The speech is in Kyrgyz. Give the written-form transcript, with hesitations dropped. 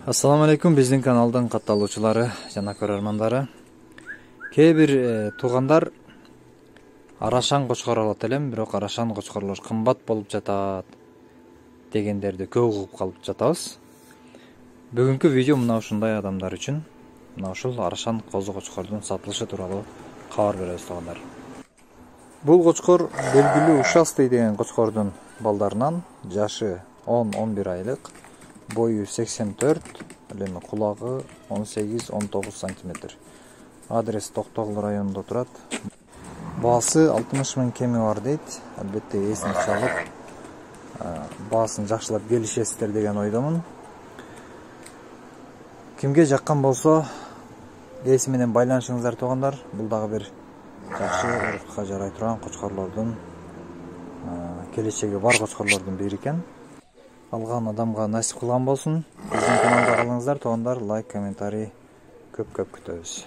Assalamu alaikum, биздин каналдын катталуучулары жана көрөрмандары. Кээ бир туугандар арашан кочкор алат элем, бирок арашан кочкорлор кымбат болуп жатат дегендерди көп угуп калып жатабыз. Бүгүнкү видео мына ушундай адамдар үчүн, мына ушул арашан козу кочкордун сатылышы тууралуу кабар беребиз туугандар. Бул кочкор белгилүү ушастый деген кочкордун балдарынан, жашы 10-11 айлык. Boyu 84, kulağığı 18-19 cm. Adres Toktogul rayonunda турат. Baası 60 000 kemi var deydi. Elbette esini çalıp baasını жақшылап gelişesizler деген ойдамын. Kimge жаққан болса, esiminden байланышыңыздар туғандар. Бұл дағы бір жақшы ұрыққа жарай тұрған қочқарлардың, келешегі бар қочқарлардың бири екен. Алған адамға насип кылган болсын. Биздин каналда калыңыздар, тугандар, лайк, комментарий көп күтөбүз.